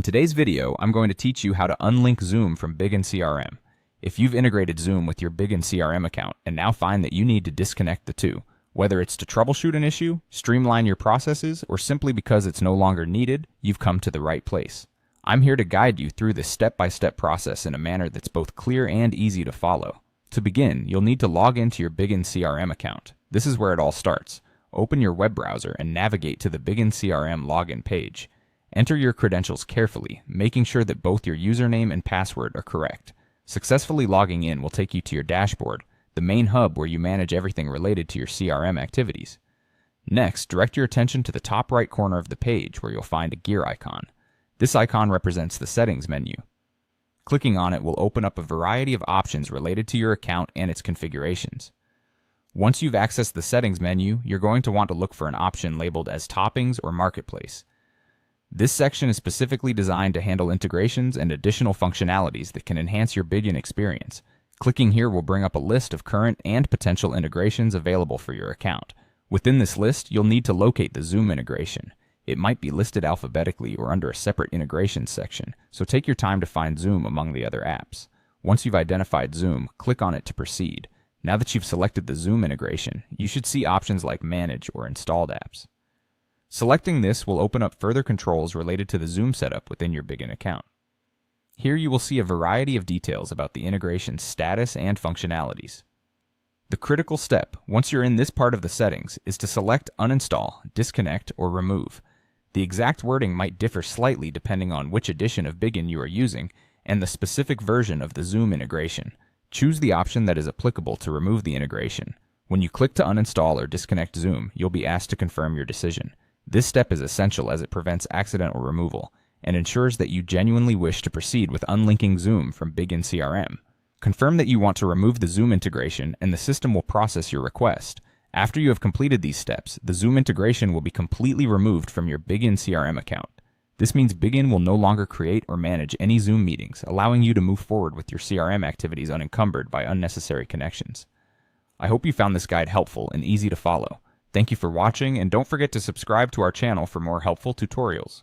In today's video, I'm going to teach you how to unlink Zoom from Bigin CRM. If you've integrated Zoom with your Bigin CRM account and now find that you need to disconnect the two, whether it's to troubleshoot an issue, streamline your processes, or simply because it's no longer needed, you've come to the right place. I'm here to guide you through this step-by-step process in a manner that's both clear and easy to follow. To begin, you'll need to log into your Bigin CRM account. This is where it all starts. Open your web browser and navigate to the Bigin CRM login page. Enter your credentials carefully, making sure that both your username and password are correct. Successfully logging in will take you to your dashboard, the main hub where you manage everything related to your CRM activities. Next, direct your attention to the top right corner of the page where you'll find a gear icon. This icon represents the settings menu. Clicking on it will open up a variety of options related to your account and its configurations. Once you've accessed the settings menu, you're going to want to look for an option labeled as Toppings or Marketplace. This section is specifically designed to handle integrations and additional functionalities that can enhance your Bigin experience. Clicking here will bring up a list of current and potential integrations available for your account. Within this list, you'll need to locate the Zoom integration. It might be listed alphabetically or under a separate integrations section, so take your time to find Zoom among the other apps. Once you've identified Zoom, click on it to proceed. Now that you've selected the Zoom integration, you should see options like Manage or Installed Apps. Selecting this will open up further controls related to the Zoom setup within your Bigin account. Here you will see a variety of details about the integration's status and functionalities. The critical step, once you're in this part of the settings, is to select Uninstall, Disconnect, or Remove. The exact wording might differ slightly depending on which edition of Bigin you are using and the specific version of the Zoom integration. Choose the option that is applicable to remove the integration. When you click to uninstall or disconnect Zoom, you'll be asked to confirm your decision. This step is essential as it prevents accidental removal and ensures that you genuinely wish to proceed with unlinking Zoom from Bigin CRM. Confirm that you want to remove the Zoom integration and the system will process your request. After you have completed these steps, the Zoom integration will be completely removed from your Bigin CRM account. This means Bigin will no longer create or manage any Zoom meetings, allowing you to move forward with your CRM activities unencumbered by unnecessary connections. I hope you found this guide helpful and easy to follow. Thank you for watching, and don't forget to subscribe to our channel for more helpful tutorials.